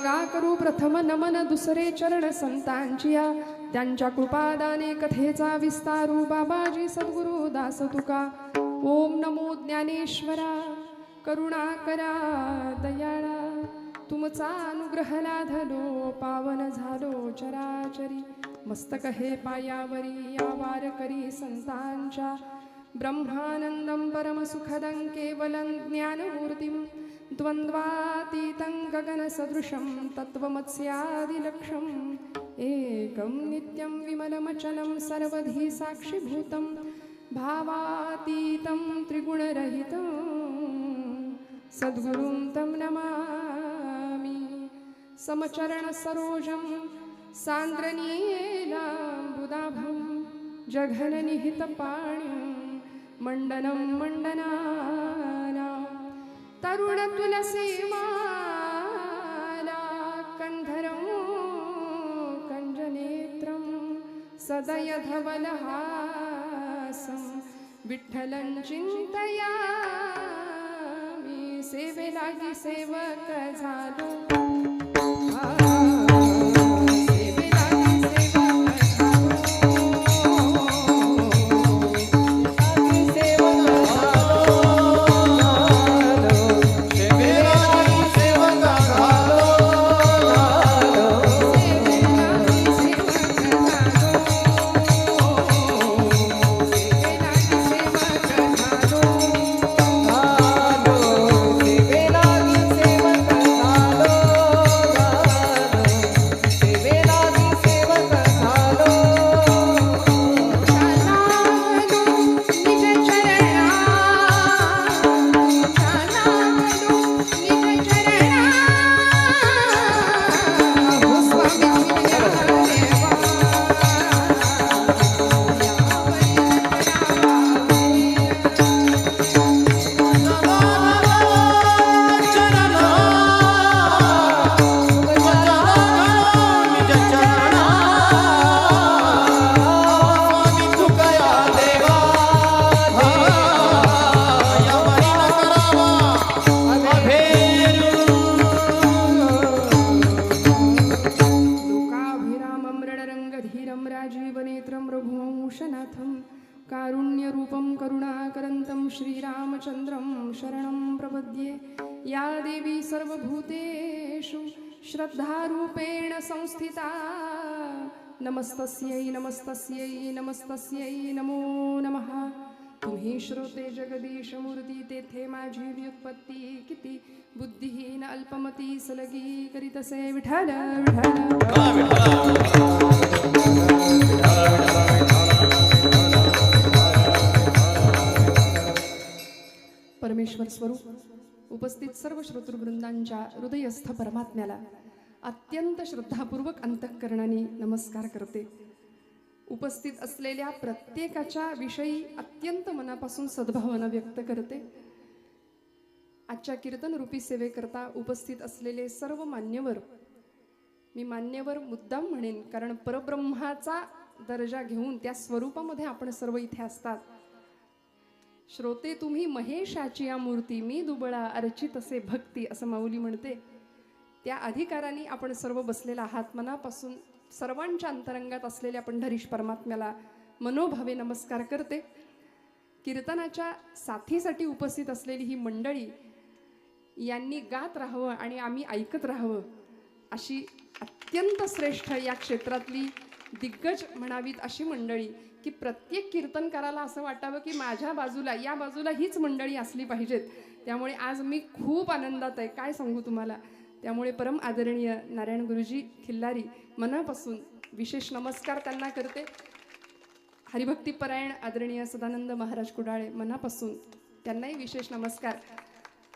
गा करू प्रथम नमन दुसरे चरण संतांचिया त्यांच्या कृपादाने कथेचा विस्तारू बाबाजी सद्गुरु दास तुका ओम नमो ज्ञानेश्वरा करुणा करा दयाळा तुमचा अनुग्रह लाधलो पावन झालो चराचरी मस्तक हे पायावरी या वारकरी संतांच्या ब्रह्मानंदं परमसुखदं केवलं ज्ञानमूर्तिं द्वन्द्वातीतं गगनसदृशं तत्त्वमस्यादिलक्ष्यम् एकं नित्यं विमलमचलं सर्वधी साक्षिभूतं भावातीतं त्रिगुणरहितं सद्गुरुं तं नमामि समचरणसरोजं सान्द्रनीलाम्बुदाभं जघननिहितपाण्यं मंडनं मंडनाना तरुणतुलसीमाला कंधरं कंजनेत्रं सदयधवलहासं विठ्ठलं चिंतयामि सेवेलागी सेवक झालो कारुण्यरूपं करुणाकरन्तं श्रीरामचन्द्रं शरणं प्रपद्ये या देवी सर्वभूतेषु श्रद्धारूपेण संस्थिता नमस्तस्यै नमस्तस्यै नमस्तस्यै नमो नमः तुम्ही श्रोते जगदीश मूर्ती तेथे माझी व्युत्पत्ती किती बुद्धिहीन अल्पमती सलगी करीतसे विठ्ठल परमेश्वर स्वरूप उपस्थित सर्व श्रोतृवृंदांच्या हृदयस्थ परमात्म्याला अत्यंत श्रद्धापूर्वक अंतःकरणाने नमस्कार करते. उपस्थित असलेल्या प्रत्येकाच्या विषयी अत्यंत मनापासून सद्भावना व्यक्त करते. आजच्या कीर्तन रूपी सेवेकरता उपस्थित असलेले सर्व मान्यवर, मी मान्यवर मुद्दाम म्हणेन कारण परब्रह्माचा दर्जा घेऊन त्या स्वरूपामध्ये आपण सर्व इथे असतात. श्रोते तुम्ही महेशाची या मूर्ती मी दुबळा अर्चित असे भक्ती असं माऊली म्हणते. त्या अधिकाराने आपण सर्व बसलेला आहात. मनापासून सर्वांच्या अंतरंगात असलेल्या पंढरीश परमात्म्याला मनोभावे नमस्कार करते. कीर्तनाच्या साथीसाठी उपस्थित असलेली ही मंडळी यांनी गात राहावं आणि आम्ही ऐकत राहावं अशी अत्यंत श्रेष्ठ या क्षेत्रातली दिग्गज म्हणावीत अशी मंडळी की प्रत्येक कीर्तनकाराला असं वाटावं की माझ्या बाजूला या बाजूला हीच मंडळी असली पाहिजेत. त्यामुळे आज मी खूप आनंदात आहे, काय सांगू तुम्हाला. त्यामुळे परम आदरणीय नारायण गुरुजी खिल्लारी मनापासून विशेष नमस्कार त्यांना करते. हरिभक्तीपरायण आदरणीय सदानंद महाराज कुडाळे मनापासून त्यांनाही विशेष नमस्कार.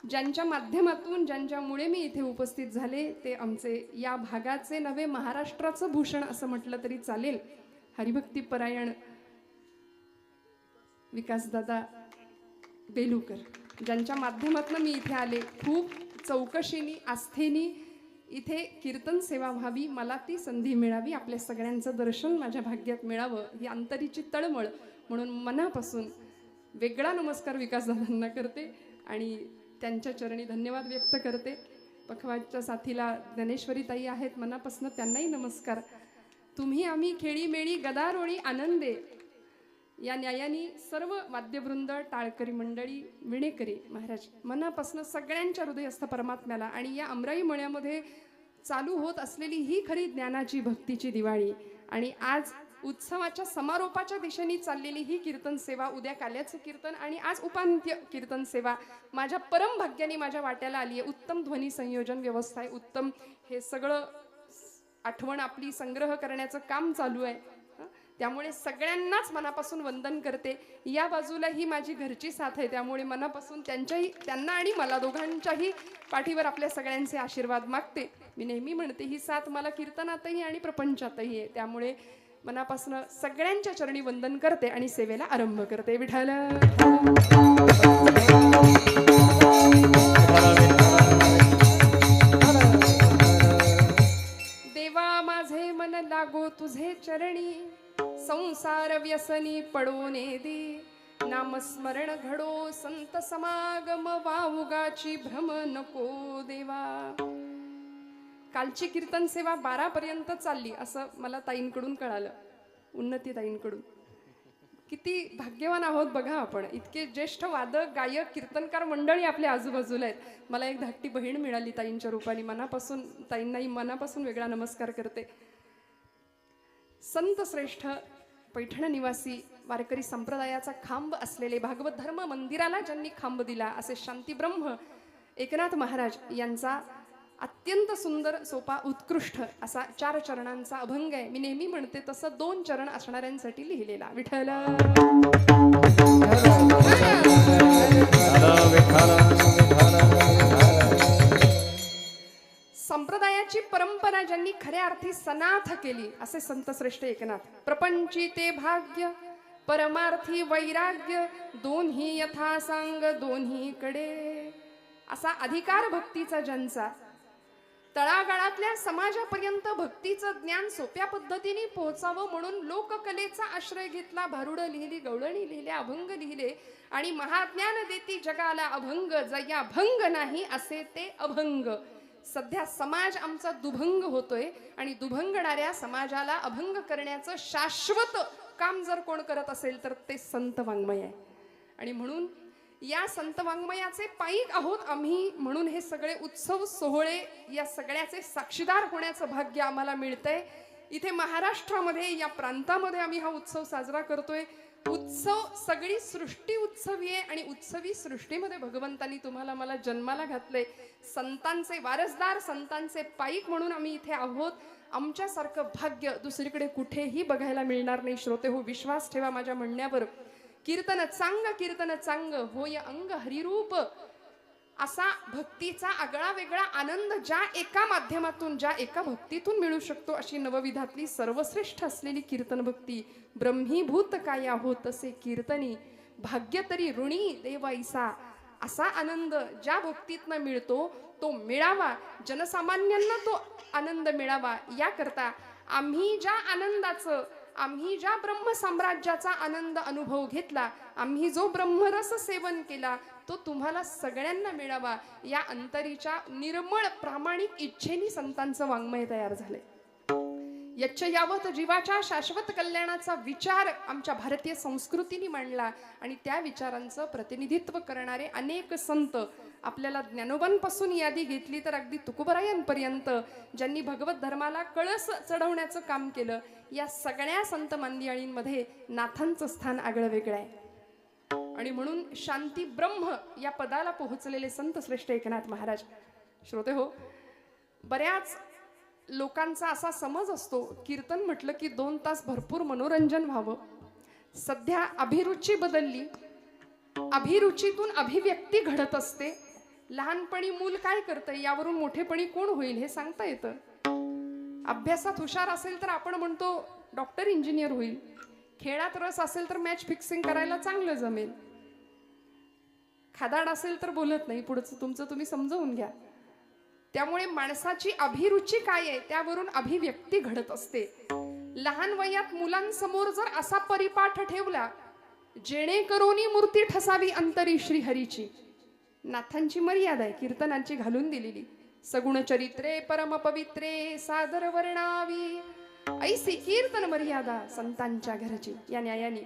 ज्यांच्या माध्यमातून ज्यांच्यामुळे मी इथे उपस्थित झाले ते आमचे या भागाचे नवे महाराष्ट्राचं भूषण असं म्हटलं तरी चालेल. हरिभक्तीपरायण विकासदादा बेलुकर ज्यांच्या माध्यमातून मी इथे आले. खूप चौकशीनी आस्थेनी इथे कीर्तन सेवा व्हावी, मला ती संधी मिळावी, आपल्या सगळ्यांचं दर्शन माझ्या भाग्यात मिळावं ही अंतरीची तळमळ म्हणून मनापासून वेगळा नमस्कार विकासदादांना करते आणि त्यांच्या चरणी धन्यवाद व्यक्त करते. पखवाजच्या साथीला ज्ञानेश्वरी ताई आहेत, मनापासून त्यांनाही नमस्कार. तुम्ही आम्ही खेळी मेळी गदारोळी आनंदे या न्यायानी सर्व वाद्यवृंद, टाळकरी मंडळी, विणेकरी महाराज, मनापासून सगळ्यांच्या हृदयस्थ परमात्म्याला आणि या अमराई मळ्यामध्ये चालू होत असलेली ही खरी ज्ञानाची भक्तीची दिवाळी आणि आज उत्सवाच्या समारोपाच्या दिशेने चाललेली ही कीर्तन सेवा, उद्या काल्याचं कीर्तन आणि आज उपांत्य कीर्तन सेवा माझ्या परम भाग्याने माझ्या वाट्याला आली आहे. उत्तम ध्वनी संयोजन व्यवस्था आहे, उत्तम हे सगळं आठवण आपली संग्रह करण्याचं काम चालू आहे. त्यामुळे सगळ्यांनाच मनापासून वंदन करते. या बाजूला ही माझी घरची साथ आहे, त्यामुळे मनापासून त्यांना आणि मला दोघांच्याही पाठीवर आपल्या सगळ्यांचे आशीर्वाद मागते. मी नेहमी म्हणते ही साथ मला कीर्तनातही आणि प्रपंचातही आहे, त्यामुळे मनापासून सगळ्यांच्या चरणी वंदन करते आणि सेवेला आरंभ करते. विठ्ठल देवा माझे मन लागो तुझे चरणी, संसार व्यसनी पडोने दे, नामस्मरण घडो संत समागम, वाहुगाची भ्रम नको देवा. कालची कीर्तन सेवा 12 पर्यंत चालली असं मला ताईंकडून कळालं, उन्नती ताईंकडून. किती भाग्यवान आहोत बघा आपण, इतके ज्येष्ठ वादक गायक कीर्तनकार मंडळी आपल्या आजूबाजूला आहेत. मला एक धाकटी बहीण मिळाली ताईंच्या रूपाने, मनापासून ताईंनाही मनापासून वेगळा नमस्कार करते. संत श्रेष्ठ पैठण निवासी वारकरी संप्रदायाचा खांब असलेले भागवत धर्म मंदिराला ज्यांनी खांब दिला असे शांतीब्रह्म एकनाथ महाराज यांचा अत्यंत सुंदर सोपा उत्कृष्ट असा 4 चरणांचा अभंग आहे. मी नेहमी म्हणते तसं 2 चरण असणाऱ्यांसाठी लिहिलेला. विठ्ठल संप्रदायाची परंपरा ज्यांनी खऱ्या अर्थी सनाथ केली असे संत श्रेष्ठ एकनाथ. प्रपंची ते भाग्य परमार्थी वैराग्य, दोन्ही यथा सांग दोन्हीकडे, असा अधिकार भक्तीचा ज्यांचा, तळागाळातल्या समाजापर्यंत भक्तीचं ज्ञान सोप्या पद्धतीने पोहोचावं म्हणून लोककलेचा आश्रय घेतला. भारुडं लिहिली, गवळणी लिहिले, अभंग लिहिले आणि महाज्ञान देती जगाला अभंग, जया भंग नाही असे ते अभंग. सध्या समाज आमचा दुभंग होतोय आणि दुभंगणाऱ्या समाजाला अभंग करण्याचं शाश्वत काम जर कोण करत असेल तर ते संत वाङ्मय आहे. आणि म्हणून या संत वाङ्मयाचे पाईक आहोत आम्ही, म्हणून हे सगळे उत्सव सोहळे या सगळ्याचे साक्षीदार होण्याचं भाग्य आम्हाला मिळतंय. इथे महाराष्ट्रामध्ये या प्रांतामध्ये आम्ही हा उत्सव साजरा करतोय. उत्सव सगळी सृष्टी उत्सवी आहे आणि उत्सवी सृष्टीमध्ये भगवंतांनी तुम्हाला मला जन्माला घातले. संतांचे वारसदार, संतांचे पाईक म्हणून आम्ही इथे आहोत. आमच्यासारखं भाग्य दुसरीकडे कुठेही बघायला मिळणार नाही. श्रोते हो, विश्वास ठेवा माझ्या म्हणण्यावर. कीर्तन चांग होय अंग हरिरूप, असा भक्तीचा आगळा वेगळा आनंद ज्या एका माध्यमातून, ज्या एका भक्तीतून मिळू शकतो अशी नवविधातली सर्वश्रेष्ठ असलेली कीर्तन भक्ती. ब्रह्मीभूत काया हो तसे कीर्तनी, भाग्य तरी ऋणी देवाईसा, असा आनंद ज्या भक्तीतनं मिळतो तो मिळावा, जनसामान्यांना तो आनंद मिळावा. याकरता आम्ही ज्या आनंदाचं, आम्ही ज्या ब्रह्म साम्राज्याचा आनंद अनुभव घेतला, आम्ही जो ब्रह्मरस सेवन केला तो तुम्हाला सगळ्यांना मिळावा, या अंतरीच्या निर्मळ प्रामाणिक इच्छेने संतांचं वाङ्मय तयार झालंय. यच्च यावत जीवाच्या शाश्वत कल्याणाचा विचार आमच्या भारतीय संस्कृतीने मांडला आणि त्या विचारांचं प्रतिनिधित्व करणारे अनेक संत, आपल्याला ज्ञानोबांपासून यादी घेतली तर अगदी तुकोबरायांपर्यंत ज्यांनी भगवत धर्माला कळस चढवण्याचं काम केलं, या सगळ्या संत मंडळींमध्ये नाथांचं स्थान आगळं वेगळं आहे. आणि म्हणून शांती ब्रह्म या पदाला पोहोचलेले संत श्रेष्ठ एकनाथ महाराज. श्रोते हो, बऱ्याच लोकांचा असा समज असतो कीर्तन म्हटलं की 2 तास भरपूर मनोरंजन व्हावं. सध्या अभिरुची बदलली, अभिरुचीतून अभिव्यक्ती घडत असते. लहानपणी मूल काय करतं यावरून मोठेपणी कोण होईल हे सांगता येतं. अभ्यासात हुशार असेल तर आपण म्हणतो डॉक्टर इंजिनियर होईल, खेळात रस असेल तर मॅच फिक्सिंग करायला चांगलं जमेल, खादाड असेल तर बोलत नाही, पुढचं तुमचं तुम्ही समजावून घ्या. त्यामुळे माणसाची अभिरुची काय आहे त्यावरून अभिव्यक्ती घडत असते. लहान वयात मुलांसमोर जर असा परिपाठ ठेवला जेणेकरून मूर्ती ठसावी अंतरी श्रीहरीची, नाथांची मर्यादा आहे कीर्तनांची घालून दिलेली. सगुण चरित्रे परम पवित्रे सादर वर्णावी, ऐसी कीर्तन मर्यादा संतांच्या घरची. या न्यायाने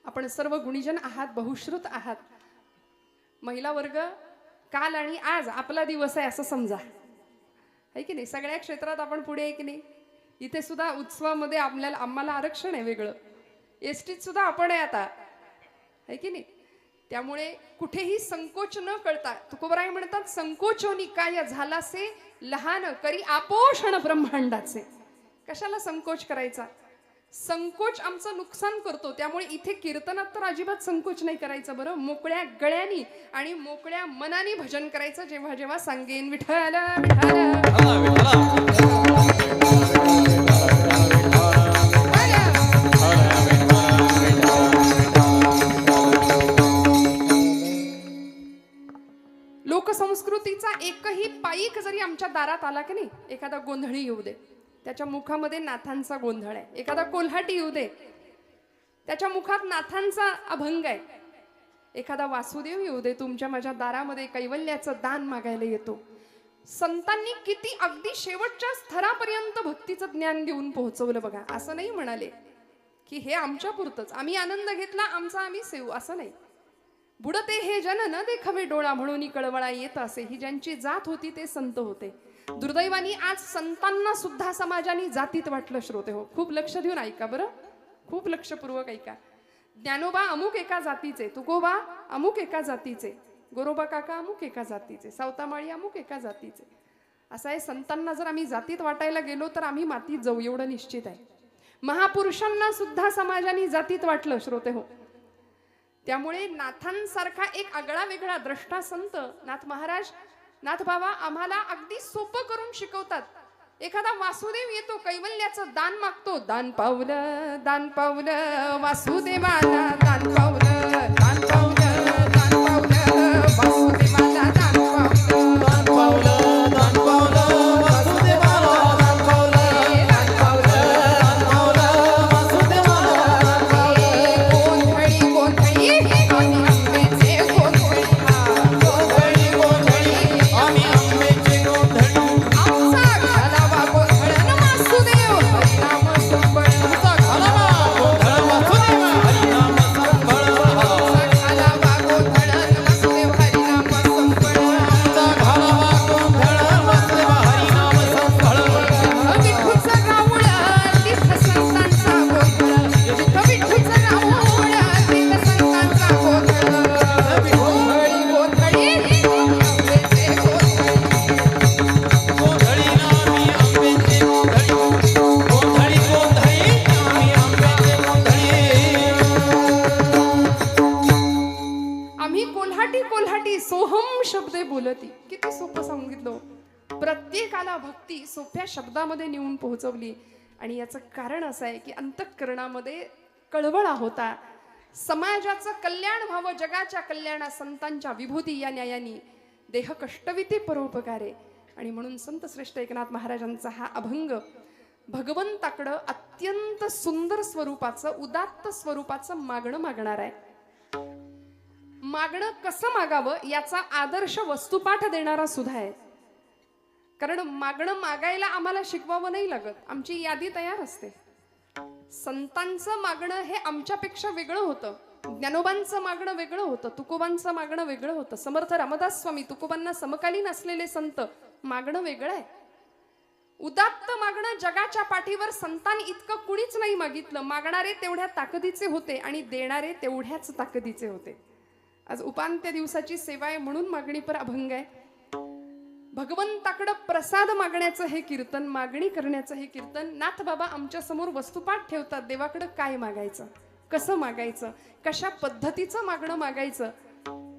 आपण सर्व गुणीजन आहात, बहुश्रुत आहात. महिला वर्ग काल आणि आज आपला दिवस आहे असं समजा, आहे की नाही. सगळ्या क्षेत्रात आपण पुढे आहे की नाही. इथे सुद्धा उत्सवामध्ये आम्हाला आरक्षण आहे वेगळं. एसटीत सुद्धा आपण आहे आता, आहे की नाही. त्यामुळे कुठेही संकोच न कळता तुकोबराय म्हणतात, संकोचोनी काय झालासे लहान करी आपोषण ब्रह्मांडाचे. कशाला संकोच करायचा? संकोच आमचं नुकसान करतो. त्यामुळे इथे कीर्तनात तर अजिबात संकोच नाही करायचं बरं. मोकळ्या गळ्यानी आणि मोकळ्या मनाने भजन करायचं. जेव्हा जेव्हा सांगेन विठ्ठल लोकसंस्कृतीचा एकही पाईक जरी आमच्या दारात आला की नाही, एखादा गोंधळी येऊ दे, त्याच्या मुखामध्ये नाथांचा गोंधळ आहे. एखादा कोल्हाटी येऊ दे, त्याच्या मुखात नाथांचा अभंग आहे. एखादा वासुदेव येऊ दे, तुमच्या माझ्या दारामध्ये कैवल्याचं दान मागायला येतो. संतांनी किती अगदी शेवटच्या स्तरापर्यंत भक्तीचं ज्ञान देऊन पोहोचवलं बघा. असं नाही म्हणाले की हे आमच्या पुरतच, आम्ही आनंद घेतला आमचा आम्ही सेवू, असं नाही. बुडते हे जन न देखावे डोळा, म्हणून कळवळा येत असे. ही ज्यांची जात होती ते संत होते. दुर्दैवानी आज संतांना सुद्धा समाजाने जातीत वाटलं. श्रोते हो, खूप लक्ष देऊन ऐका बरं, खूप लक्षपूर्वक ऐका. ज्ञानोबा अमुक एका जातीचे, तुकोबा अमुक एका जातीचे, गोरोबा काका अमुक एका जातीचे, सावतामाळी अमुक एका जातीचे. असं आहे. संतांना जर आम्ही जातीत वाटायला गेलो तर आम्ही मातीत जाऊ, एवढं निश्चित आहे. महापुरुषांना सुद्धा समाजाने जातीत वाटलं. श्रोते हो, त्यामुळे नाथांसारखा एक आगळा वेगळा द्रष्टा संत नाथ महाराज, नाथ बाबा आम्हाला अगदी सोपं करून शिकवतात. एखादा वासुदेव येतो, कैवल्याचं दान मागतो. दान पावलं वासुदेवाला, दान पावलं वासुदेवाला, दान पावलं किती सोपं सांगितलं. प्रत्येकाला भक्ती सोप्या शब्दामध्ये नेऊन पोहोचवली. आणि याचं कारण असं आहे की अंतःकरणामध्ये कळवळा होता. समाजाचं कल्याण व्हावं, जगाच्या कल्याणा संतांच्या विभूती या न्यायानी देह कष्टविते परोपकारे. आणि म्हणून संत श्रेष्ठ एकनाथ महाराजांचा हा अभंग भगवंताकडं अत्यंत सुंदर स्वरूपाचं, उदात्त स्वरूपाचं मागणं मागणार आहे. मागणं कसं मागावं याचा आदर्श वस्तुपाठ देणारा सुद्धा आहे. कारण मागणं मागायला आम्हाला शिकवावं नाही लागत, आमची यादी तयार असते. संतांचं मागणं हे आमच्यापेक्षा वेगळं होतं. ज्ञानोबांचं मागणं वेगळं होतं, तुकोबांचं मागणं वेगळं होतं. समर्थ रामदास स्वामी तुकोबांना समकालीन असलेले संत मागणं वेगळं आहे. उदात्त मागणं जगाच्या पाठीवर संतान इतकं कुणीच नाही मागितलं. मागणारे तेवढ्या ताकदीचे होते आणि देणारे तेवढ्याच ताकदीचे होते. आज उपांत्य दिवसाची सेवा आहे म्हणून मागणीपर अभंग आहे. भगवंताकडं प्रसाद मागण्याचं हे कीर्तन, मागणी करण्याचं हे कीर्तन. नाथ बाबा आमच्या समोर वस्तुपाठ ठेवतात. देवाकडं काय मागायचं, कसं मागायचं, कशा पद्धतीचं मागणं मागायचं.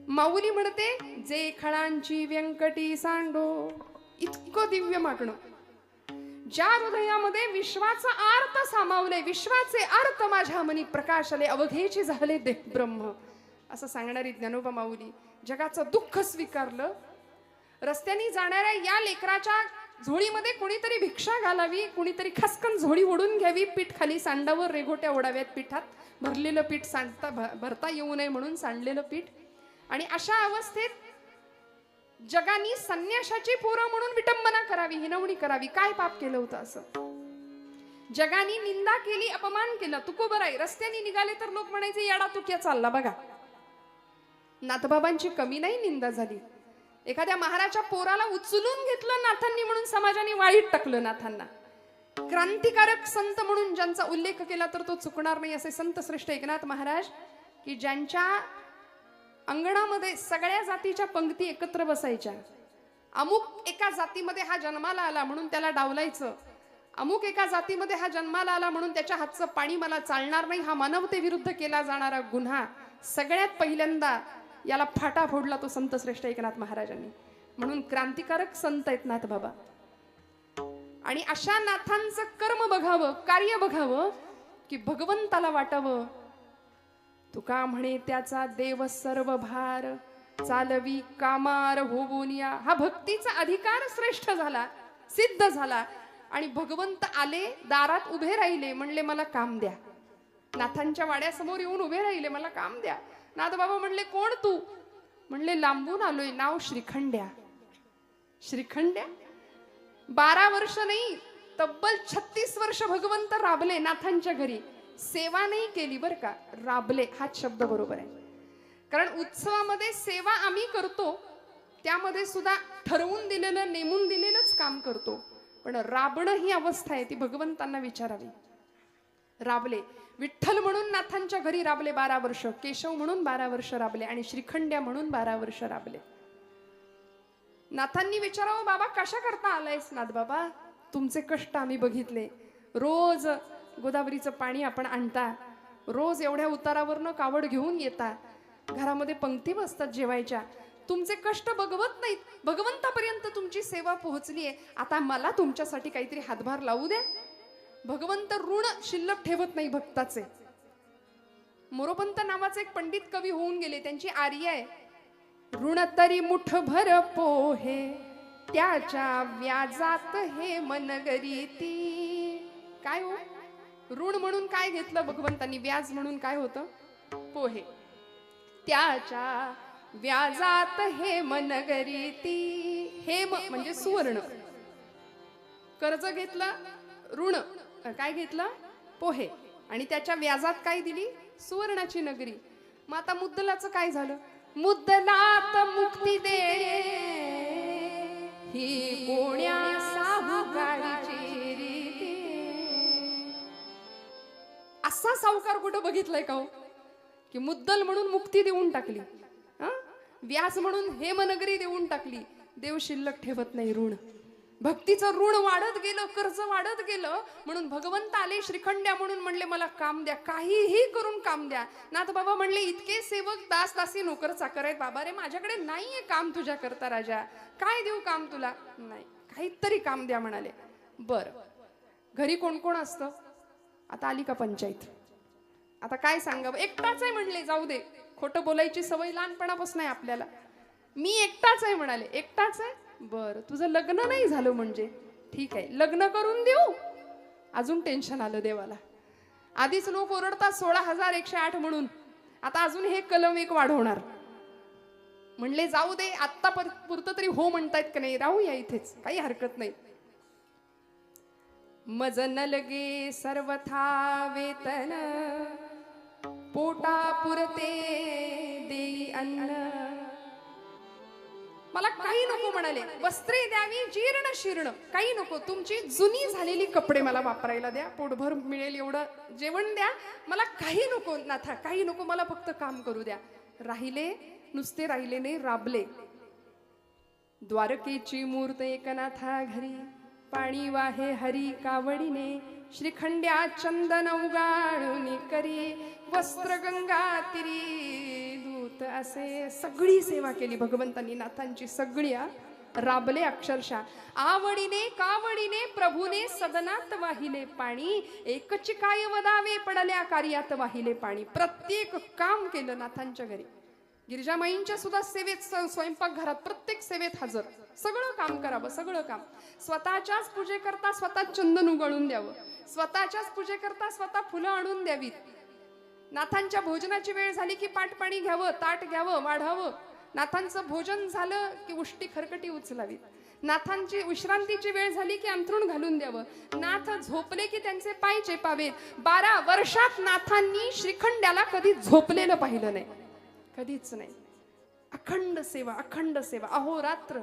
माऊली म्हणते, जे खळांची व्यंकटी सांडो. इतकं दिव्य मागणं, ज्या हृदयामध्ये विश्वाचा अर्थ सामावले, विश्वाचे अर्थ माझ्या मनी प्रकाशले, अवघेची झाले देह ब्रह्म, असं सांगणारी ज्ञानोबा माऊली. जगाचं दुःख स्वीकारलं. रस्त्याने जाणाऱ्या या लेकराच्या झोळीमध्ये कोणीतरी भिक्षा घालावी, कोणीतरी खसकन झोळी ओढून घ्यावी, पीठ खाली सांडावर रेघोट्या ओढाव्यात, पिठात भरलेलं पीठ भरता येऊ नये म्हणून सांडलेलं पीठ. आणि अशा अवस्थेत जगानी संन्याशाची पोरं म्हणून विटंबना करावी, हिनवणी करावी. काय पाप केलं होतं असं? जगानी निंदा केली, अपमान केला. तुकोबराई रस्त्याने निघाले तर लोक म्हणायचे येडा तुक्या चालला बघा. नाथबाबांची कमी नाही निंदा झाली. एखाद्या महाराच्या पोराला उचलून घेतलं नाथांनी म्हणून समाजाने वाळीत टाकलं नाथांना. क्रांतिकारक संत म्हणून ज्यांचा उल्लेख केला तर तो चुकणार नाही असे संत श्रेष्ठ एकनाथ महाराज, की ज्यांच्या अंगणामध्ये सगळ्या जातीच्या पंक्ती एकत्र बसायच्या. अमुक एका जातीमध्ये हा जन्माला आला म्हणून त्याला डावलायचं, अमुक एका जातीमध्ये हा जन्माला आला म्हणून त्याच्या हातचं पाणी मला चालणार नाही, हा मानवतेविरुद्ध केला जाणारा गुन्हा. सगळ्यात पहिल्यांदा याला फाटा फोडला तो संत श्रेष्ठ एकनाथ महाराजांनी. म्हणून क्रांतिकारक संत आहेत नाथ बाबा. आणि अशा नाथांचं कर्म बघावं, कार्य बघावं, की भगवंताला वाटावं. तुका म्हणे त्याचा देव सर्व भार, चालवी कामार होऊनिया. हा भक्तीचा अधिकार श्रेष्ठ झाला, सिद्ध झाला. आणि भगवंत आले, दारात उभे राहिले, म्हणले मला काम द्या. नाथांच्या वाड्यासमोर येऊन उभे राहिले, मला काम द्या. नाथ बाबा म्हणले कोण तू? म्हणले लांबून आलोय, नाव श्रीखंड्या. श्रीखंड्या 12 वर्ष नाही, तब्बल 36 वर्ष भगवंत राबले नाथांच्या घरी. सेवा नाही केली बर का, राबले हाच शब्द बरोबर आहे. कारण उत्सवामध्ये सेवा आम्ही करतो, त्यामध्ये सुद्धा ठरवून दिलेलं, नेमून दिलेलंच काम करतो. पण राबणं ही अवस्था आहे, ती भगवंतांना विचारावी. राबले. विठ्ठल म्हणून नाथांच्या घरी राबले 12 वर्ष, केशव म्हणून 12 वर्ष राबले, आणि श्रीखंड्या म्हणून 12 वर्ष राबले. नाथांनी विचारावं, बाबा कशा करता आलायस? नाथ बाबा तुमचे कष्ट आम्ही बघितले. रोज गोदावरीचं पाणी आपण आणता, रोज एवढ्या उतारावरनं कावड घेऊन येता, घरामध्ये पंक्ती बसतात जेवायच्या. तुमचे कष्ट बघवत नाहीत, भगवंतापर्यंत तुमची सेवा पोहोचली आहे. आता मला तुमच्यासाठी काहीतरी हातभार लावू द्या. भगवंत ऋण शिल्लक ठेवत नाही भक्ताचे. मोरोपंत नावाचे एक पंडित कवी होऊन गेले, त्यांची आर्य आहे. ऋण तरी मुठभर पोहे, त्याच्या व्याजात हे मनगरीती. काय हो? ऋण म्हणून काय घेतलं भगवंतांनी, व्याज म्हणून काय होतं? पोहे. त्याच्या व्याजात हे मनगरीती. हेम म्हणजे सुवर्ण. कर्ज घेतलं, ऋण काय घेतलं? पोहे. आणि त्याच्या व्याजात काय दिली? सुवर्णाची नगरी. मग आता मुद्दलाचं काय झालं? मुद्दलात मुक्ती दे ही कोण्या साहुकारीची रीती. असा सावकार कुठं बघितलाय का हो, की मुद्दल म्हणून मुक्ती देऊन टाकली, व्याज म्हणून हेमनगरी देऊन टाकली. देव शिल्लक ठेवत नाही ऋण. भक्तीचं ऋण वाढत गेलं, कर्ज वाढत गेलं. म्हणून भगवंत आले श्रीखंड्या म्हणून म्हणले मला काम द्या, काहीही करून काम द्या. नाथ बाबा म्हणले इतके सेवक दास दासी नोकर चाकर आहेत बाबा रे, माझ्याकडे नाहीये काम तुझ्या करता राजा. काय देऊ काम तुला? नाही, काहीतरी काम द्या म्हणाले. बर, घरी कोण कोण असतं? आता आली का पंचायत. आता काय सांगावं, एकटाच आहे म्हणले. जाऊ दे, खोटं बोलायची सवय लहानपणापासून आहे आपल्याला. मी एकटाच आहे म्हणाले. एकटाच आहे? बर, तुझं लग्न नाही झालं म्हणजे ठीक आहे, लग्न करून देऊ. अजून टेन्शन आलं देवाला. आधीच लोक ओरडतात 16,108 म्हणून, आता अजून हे कलम एक वाढवणार. म्हणले जाऊ दे, आत्ता पुरतं तरी हो म्हणतायत का नाही, राहूया इथेच, काही हरकत नाही. मज न लगे सर्वथा वेतन, पोटा पुरते देई अन्न. मला काही नको म्हणाले. वस्त्रे द्यावी जीर्ण शीर्ण, काही नको. तुमची जुनी झालेली कपडे मला वापरायला द्या, पोटभर मिळेल एवढं जेवण द्या, मला काही नको नाथा, काही नको. मला फक्त काम करू द्या. राहिले, नुसते राहिले नाही, राबले. द्वारकेची मूर्त एकनाथा घरी, पाणी वाहे हरी कावडीने. श्रीखंड्या चंदन उगाळून करी, वस्त्र गंगा तिरी दूत असे. सगळी सेवा केली भगवंतांनी नाथांची, सगळी. राबले अक्षरशः. आवडीने कावडीने प्रभूने सदनात वाहिले पाणी, एकची काय वदावे पडल्या कार्यात वाहिले पाणी. प्रत्येक काम केलं नाथांच्या घरी. गिरिजामाईंच्या सुद्धा सेवेत, स्वयंपाक घरात, प्रत्येक सेवेत हजर. सगळं काम करावं, सगळं काम. स्वतःच्याच पूजेकरता स्वतः चंदन उगळून द्यावं, स्वतःच्याच पूजेकरता स्वतः फुलं आणून द्यावीत. नाथांच्या भोजनाची वेळ झाली की पाट पाणी घ्यावं, ताट घ्यावं, वाढावं. नाथांचं भोजन झालं की उष्टी खरकटी उचलावीत, नाथांची विश्रांतीची वेळ झाली की अंथरूण घालून द्यावं, नाथ झोपले की त्यांचे पाय चेपावेत. 12 वर्षात नाथांनी श्रीखंड्याला कधी झोपलेलं पाहिलं नाही, कधीच नाही. अखंड सेवा, अखंड सेवा, अहोरात्र.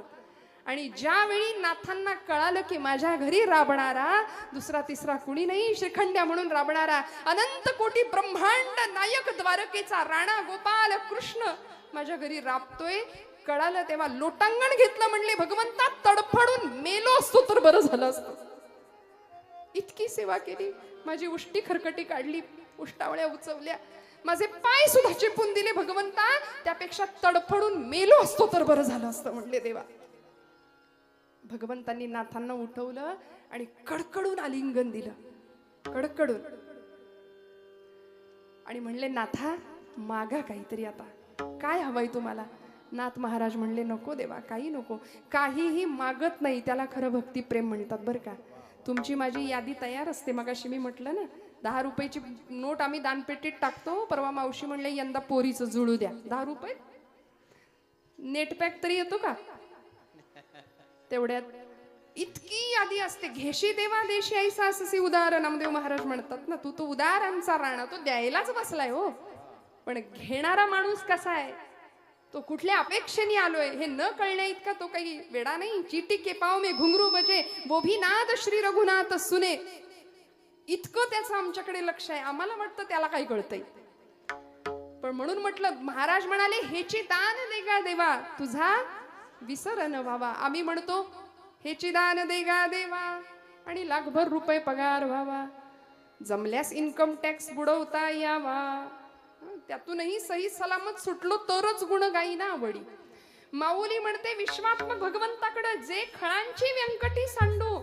आणि ज्यावेळी नाथांना कळालं की माझ्या घरी राबणारा दुसरा तिसरा कुणी नाही, श्रीखंड्या म्हणून राबणारा अनंत कोटी ब्रह्मांड नायक द्वारकेचा राणा गोपाल कृष्ण माझ्या घरी राबतोय, कळालं तेव्हा लोटांगण घेतलं. म्हणले भगवंता तडफडून मेलो असतो तर बरं झालं असतं. इतकी सेवा केली, माझी उष्टी खरकटी काढली, उष्टावळ्या उचवल्या, माझे पाय सुद्धा चिपून दिले. भगवंता त्यापेक्षा तडफडून मेलो असतो तर बरं झालं असतं म्हणले देवा. भगवंतांनी नाथांना उठवलं आणि कडकडून आलिंगन दिलं, कडकडून. आणि म्हणले नाथा मागा काहीतरी, आता काय हवंय तुम्हाला? नाथ महाराज म्हणले नको देवा, काही नको, काहीही मागत नाही, त्याला खरं भक्ती प्रेम म्हणतात बरं का. तुमची माझी यादी तयार असते. मगाशी मी म्हटलं ना 10 रुपयाची नोट आम्ही दानपेटीत टाकतो. परवा मावशी म्हणले यंदा पोरीचं जुळू द्या. 10 रुपये नेटपॅक तरी येतो का तेवढ्यात? इतकी यादी असते. घेशी देवा देशी ऐसा अससी उदार, नामदेव महाराज म्हणतात ना, तू तो उदारांचा राणा, तो द्यायलाच बसलाय हो. पण घेणारा माणूस कसा आहे, तो कुठल्या अपेक्षेने आलोय हे न कळण्या इतका तो काही वेडा नाही. चीटी के पाव में घुंगरू बजे वो भी नाद श्री रघुनाथ सुने, इतकं त्याचं आमच्याकडे लक्ष आहे. आम्हाला वाटतं त्याला काही कळतंय, पण म्हणून म्हटलं महाराज म्हणाले हेची दान दे गा देवा, तुझा विसर न व्हावा. आम्ही म्हणतो हेची दान दे गा देवा आणि लाखभर रुपये पगार व्हावा, जमल्यास इन्कम टॅक्स बुडवता यावा, त्यातूनही सही सलामत सुटलो तरच गुण गाईना आवडी. माऊली म्हणते विश्वात्मक भगवंताकडे जे खळांची व्यंकटी सांडू,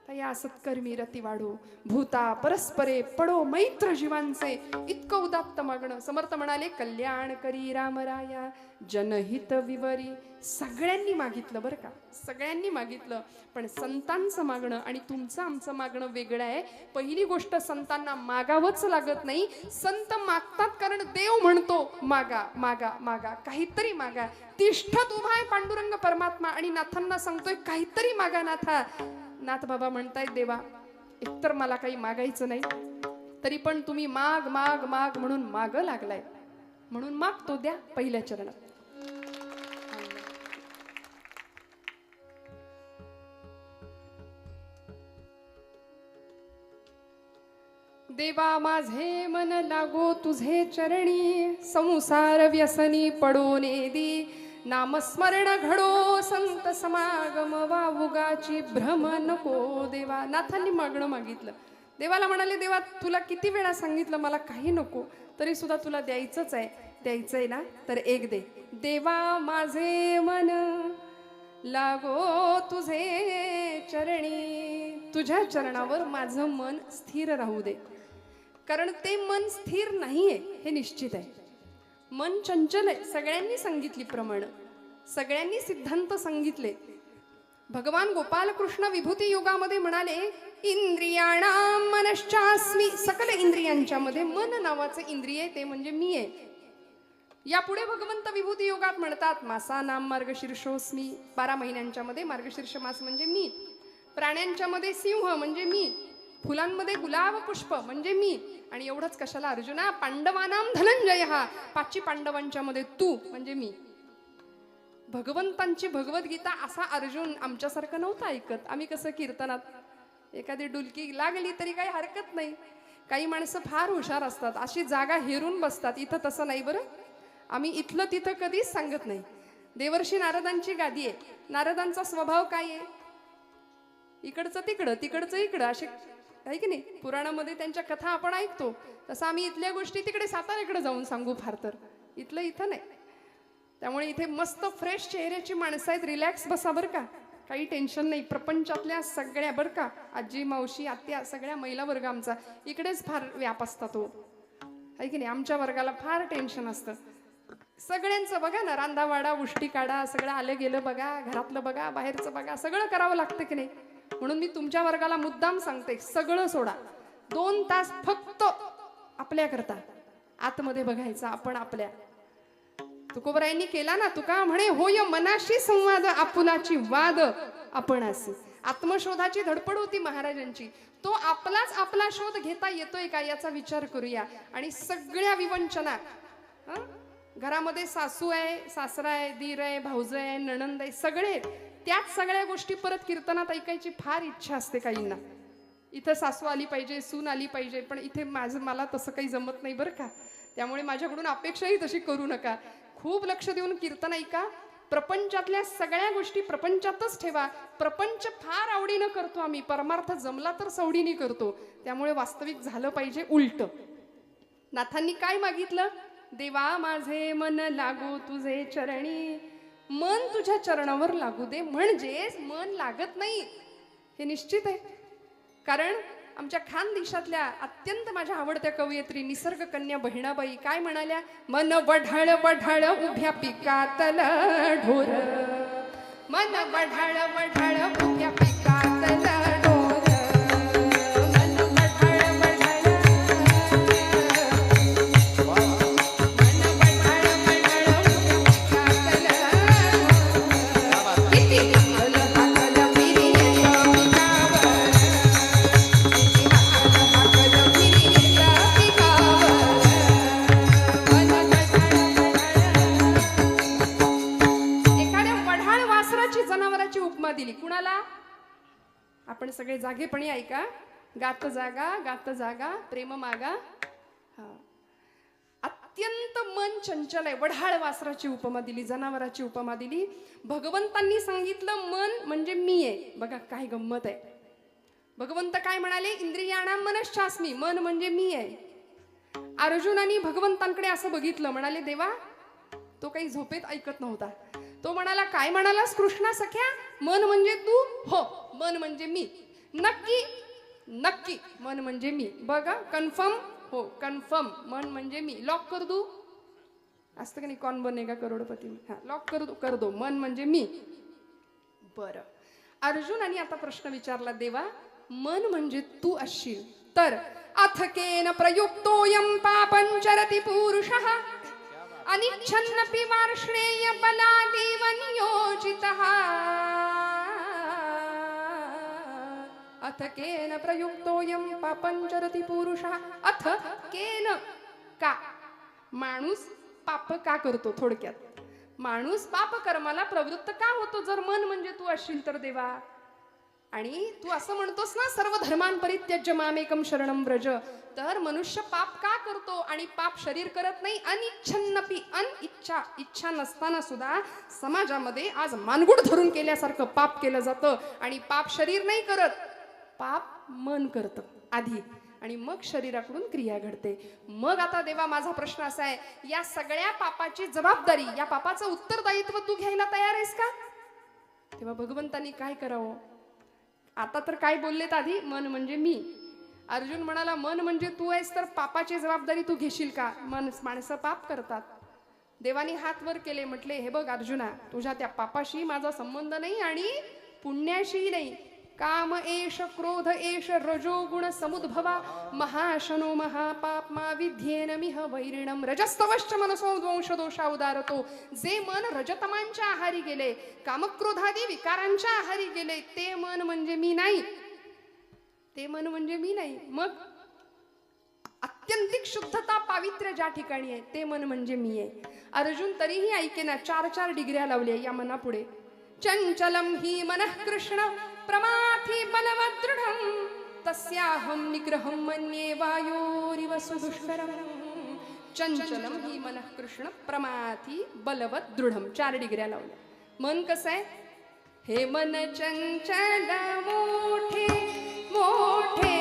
या सत्कर्मी रती वाढो, भूता परस्परे पडो मैत्र जीवांचे, इतकं उदात्त मागणं. समर्थ म्हणाले कल्याण करी रामराया जनहित विवरी. सगळ्यांनी मागितलं बरं का, सगळ्यांनी मागितलं, पण संतांचं मागणं आणि तुमचं आमचं मागणं वेगळं आहे. पहिली गोष्ट, संतांना मागावंच लागत नाही, संत मागतात कारण देव म्हणतो मागा मागा मागा, काहीतरी मागा. तिष्ठत उभा आहे पांडुरंग परमात्मा आणि नाथांना सांगतोय काहीतरी मागा नाथा. नाथ बाबा म्हणतायत देवा एकतर मला काही मागायचं नाही, तरी पण तुम्ही माग माग माग म्हणून माग लागलाय, म्हणून मागतो, द्या पहिल्या चरणात. देवा माझे मन लागो तुझे चरणी, संसार व्यसनी पडो नेदी, नामस्मरण घडो संत समागम वावुगाची भ्रम नको देवा. नाथांनी मागणं मागितलं. देवाला म्हणाले देवा तुला किती वेळा सांगितलं मला काही नको, तरी सुद्धा तुला द्यायचंच आहे, द्यायचंय ना तर एक दे. देवा माझे मन लागो तुझे चरणी, तुझ्या चरणावर माझं मन स्थिर राहू दे. कारण ते मन स्थिर नाहीये हे निश्चित आहे. मन चंचल आहे, सगळ्यांनी सांगितली प्रमाण, सगळ्यांनी सिद्धांत सांगितले. भगवान गोपाल कृष्ण विभूती युगामध्ये म्हणाले इंद्रियाणाम मनश्चास्मी, सकल इंद्रियांच्या मध्ये मन नावाचे इंद्रिय ते म्हणजे मी आहे. यापुढे भगवंत विभूती योगात म्हणतात मासानाम मार्गशीर्षोस्मी, 12 महिन्यांच्या मध्ये मार्गशीर्ष मास म्हणजे मी, प्राण्यांच्या मध्ये सिंह म्हणजे मी, फुलांमध्ये गुलाब पुष्प म्हणजे मी. आणि एवढंच कशाला अर्जुना, पांडवानाम धनंजय, हा 5 पांडवांच्या मध्ये तू म्हणजे मी. भगवंतांची भगवद्गीता असा अर्जुन आमच्यासारखं नव्हतं ऐकत. आम्ही कसं कीर्तनात एखादी डुलकी लागली तरी काही हरकत नाही. काही माणसं फार हुशार असतात, अशी जागा हेरून बसतात. इथं तसं नाही बरं. आम्ही इथलं तिथं कधीच सांगत नाही. देवर्षी नारदांची गादी आहे. नारदांचा स्वभाव काय आहे, इकडचं तिकडं तिकडचं इकडं असे आहे की नाही. पुराणामध्ये त्यांच्या कथा आपण ऐकतो, तसं आम्ही इथल्या गोष्टी तिकडे साताऱ्याकडे जाऊन सांगू फार तर, इथलं इथं नाही. त्यामुळे इथे मस्त फ्रेश चेहऱ्याची माणसं आहेत, रिलॅक्स बसा बरं का, काही टेन्शन नाही. प्रपंचातल्या सगळ्या बरं का, आजी मावशी आत्या सगळ्या महिला वर्ग आमचा इकडेच फार व्याप असतात तो, आहे की नाही. आमच्या वर्गाला फार टेन्शन असतं सगळ्यांचं. बघा ना, रांधावाडा उष्टी काढा, सगळं आलं गेलं बघा, घरातलं बघा, बाहेरचं बघा, सगळं करावं लागतं की नाही. म्हणून मी तुमच्या वर्गाला मुद्दाम सांगते सगळं सोडा, 2 तास फक्त आपल्या करता आतमध्ये बघायचं आपण आपल्या. तुकोबरायांनी केला ना, तुका म्हणे होय मनाशी संवाद आपुलाची वाद आपणासी. आत्मशोधाची धडपड होती महाराजांची. तो आपलाच आपला शोध घेता येतोय का याचा विचार करूया. आणि सगळ्या विवंचना, घरामध्ये सासू आहे, सासरा आहे, दीर आहे, भाऊज आहे, नणंद आहे, सगळे त्याच सगळ्या गोष्टी परत कीर्तनात ऐकायची फार इच्छा असते काहींना. इथं सासू आली पाहिजे, सून आली पाहिजे, पण इथे मला तसं काही जमत नाही बरं का. त्यामुळे माझ्याकडून अपेक्षाही तशी करू नका. खूप लक्ष देऊन कीर्तन ऐका. प्रपंचातल्या सगळ्या गोष्टी प्रपंचातच ठेवा. प्रपंच फार आवडीनं करतो आम्ही, परमार्थ जमला तर सवडीने करतो. त्यामुळे वास्तविक झालं पाहिजे उलट. नाथांनी काय मागितलं? देवा माझे मन लागू तुझे चरणी. मन तुझ्या चरणावर लागू दे. म्हणजेच मन लागत नाही हे निश्चित आहे. कारण आमच्या खानदेशातल्या अत्यंत माझ्या आवडत्या कवयित्री निसर्ग कन्या बहिणाबाई काय म्हणाल्या? मन वढाळ वढाळ उभ्या पिकातल ढोर. मन वढाळ वढाळ उभ्या पिकातल ढोर. मन वढाळ वढाळ, मन वढाळ वढाळ उभ्या पिकातल ढोर. किती हाकल हाकल फिरियेच्या पिकावर. जनावराची उपमा दिली. कुणाला? आपण सगळे जागेपणी ऐका. गात जागा गात जागा प्रेम मागा. अत्यंत मन चंचल आहे. वढाळ वासराची उपमा दिली, जनावराची उपमा दिली. भगवंतांनी सांगितलं मन म्हणजे मी आहे. बघा काय गंमत आहे. भगवंत काय म्हणाले? इंद्रियाणाम मनश्चास्मी. मन म्हणजे मी आहे. अर्जुनाने भगवंतांकडे असं बघितलं, म्हणाले देवा, तो काही झोपेत ऐकत नव्हता. तो म्हणाला, काय म्हणालास कृष्णा सख्या? मन म्हणजे तू? हो, मन म्हणजे मी. नक्की? नक्की मन म्हणजे मी. बघा कन्फर्म? हो कन्फर्म, मन म्हणजे मी. लॉक कर दू? असतं का नाही, कौन बनेगा करोडपती? हा, लॉक कर दो, मन म्हणजे मी. बरं, अर्जुनाने आता प्रश्न विचारला, देवा मन म्हणजे तू असशील तर अथकेन प्रयुक्तोयम पापंचरति पुरुषः अनिच्छन्नपि वार्ष्णेय बलादेव नियोजितः. अथ केन प्रयुक्तोयम पापंचरति पुरुषः. अथ केन, का? माणूस पाप का करतो? थोडक्यात माणूस पाप कर्माला प्रवृत्त का होतो जर मन म्हणजे तू असशील तर देवा? आणि तू असं म्हणतोस ना, सर्व धर्मान परित्यज्य मामेकम शरणम व्रज. तर मनुष्य पाप का करतो? आणि पाप शरीर करत नाही. अनिच्छन्नपी, इच्छा, इच्छा नसताना सुद्धा समाजामध्ये आज मानगुड धरून केल्यासारखं पाप केलं जातं. आणि पाप शरीर नाही करत, पाप मन करतं आधी, आणि मग शरीराकडून क्रिया घडते. मग आता देवा माझा प्रश्न असा आहे, या सगळ्या पापाची जबाबदारी, या पापाचं उत्तरदायित्व तू घ्यायला तयार आहेस का? तेव्हा भगवंतांनी काय करावं? आता तर काय बोललेत आधी? मन म्हणजे मी. अर्जुन म्हणाला, मन म्हणजे तू आहेस तर पापाची जबाबदारी तू घेशील का? माणसं पाप करतात. देवानी हात वर केले, म्हटले, हे बघ अर्जुना, तुझ्या त्या पापाशी माझा संबंध नाही आणि पुण्याशी नाही. काम एष क्रोध एष रजोगुण समुद्भवा महाशनो महापापमा विध्येन मिह वैरिणम रजस्तवश्च मनसो द्वंश दोषा उदारतो. जे मन रजतमांच्या आहारी गेले, कामक्रोधादी विकारांच्या आहारी गेले, ते मन म्हणजे मी नाही. ते मन म्हणजे मी नाही. मग अत्यंतिक शुद्धता पावित्र्य ज्या ठिकाणी आहे ते मन म्हणजे मी आहे. अर्जुन तरीही ऐकेना, 4 डिग्र्या लावल्या या मनापुढे. चंचलम ही मनः कृष्ण प्रमाथी बलवदृढं तस्याहं निग्रहं मन्ये वायोरिव सुदुष्करं. चंचलम ही मनः कृष्ण प्रमाथी बलवदृढं, 4 डिग्र्या लावल्या. मन कसं आहे? हे मन चंचल मोठे मोठे,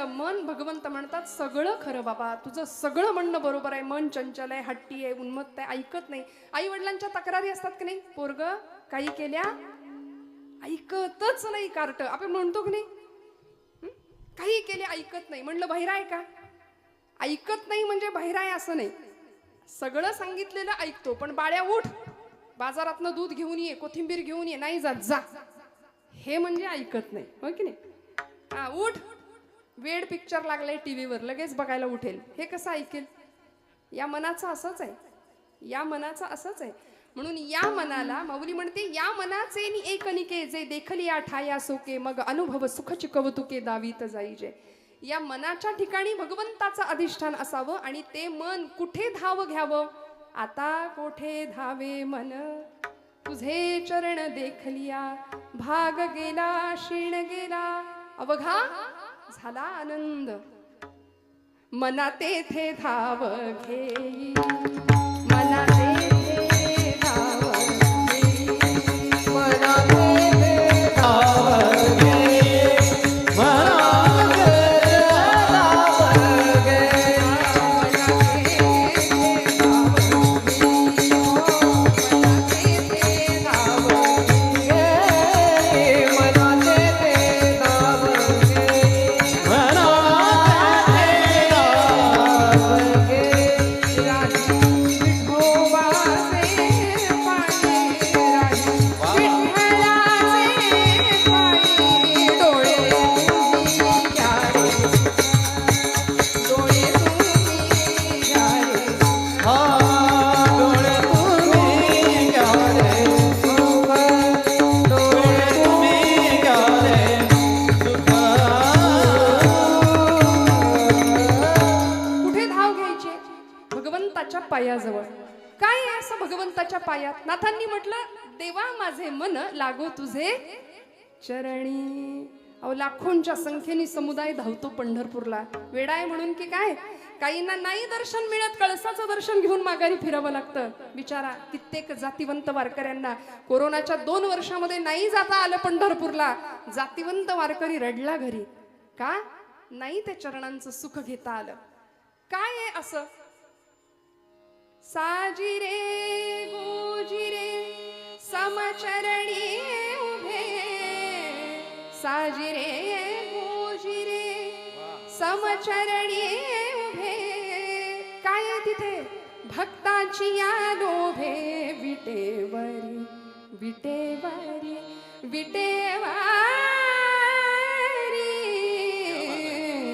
असलेलं मन भगवंत म्हणतात सगळं खरं बाबा, तुझं सगळं म्हणणं बरोबर आहे. मन चंचल आहे, हट्टी आहे, उन्मत्त आहे, ऐकत नाही. आई वडिलांच्या तक्रारी असतात की नाही, पोरग काही केल्या ऐकतच नाही. कार्ट आपण म्हणतो की नाही, काही केले ऐकत नाही. म्हणलं बहिरा आहे का? ऐकत नाही म्हणजे बहिरा आहे असं नाही. सगळं सांगितलेलं ऐकतो, पण बाळ्या उठ, बाजारातनं दूध घेऊन ये, कोथिंबीर घेऊन ये. नाही जात, जा. हे म्हणजे ऐकत नाही, हो की नाही? हा, उठ, वेड पिक्चर लागलाय टीव्हीवर, लगेच बघायला उठेल. हे कसं ऐकेल? या मनाचं असंच आहे, या मनाचं असंच आहे. म्हणून या मनाला माऊली म्हणते, या मनाचे नि एकनिके जे देखली ठाया सोके, मग अनुभव सुखची कौतुके दावीत जाईजे. या मनाच्या ठिकाणी भगवंताचं अधिष्ठान असावं आणि ते मन कुठे धाव घ्यावं? आता कोठे धावे मन, तुझे चरण देखलिया, भाग गेला क्षीण गेला, अवघा झाला आनंद. मना तेथे धाव घेई, मना तेथे धाव घेई, मना तेथे धाव घेई, मना पायाजवळ. काय आहे असं भगवंताच्या पायात? नाथांनी म्हटलं, देवा माझे मन लागो तुझे चरणी. अहो, लाखोंच्या संख्येने समुदाय धावतो पंढरपूरला. वेडाय म्हणून की काय? काहींना नाही दर्शन मिळत, कळसाचं दर्शन घेऊन माघारी फिरावं लागतं. बिचारा कित्येक जातीवंत वारकऱ्यांना कोरोनाच्या 2 वर्षामध्ये नाही जाता आलं पंढरपूरला. जातीवंत वारकरी रडला घरी. का? नाही त्या चरणांचं सुख घेता आलं. काय आहे असं? साजिरे गोजिरे समचरणी उभे, साजिरे गोजिरे समचरणी उभे. काय आहे तिथे? भक्ताची या लोभे, विटेवरी विटेवरी विटेवारी,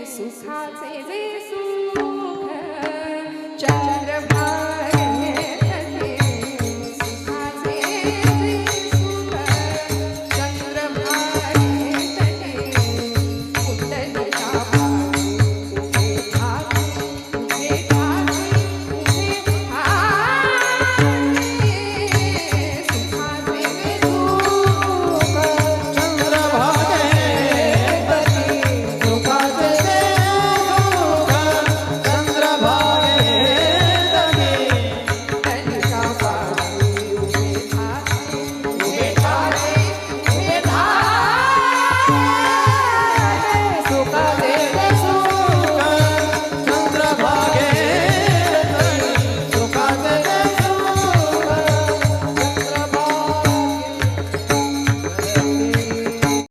सुखाचे जे सुख चंद्रभा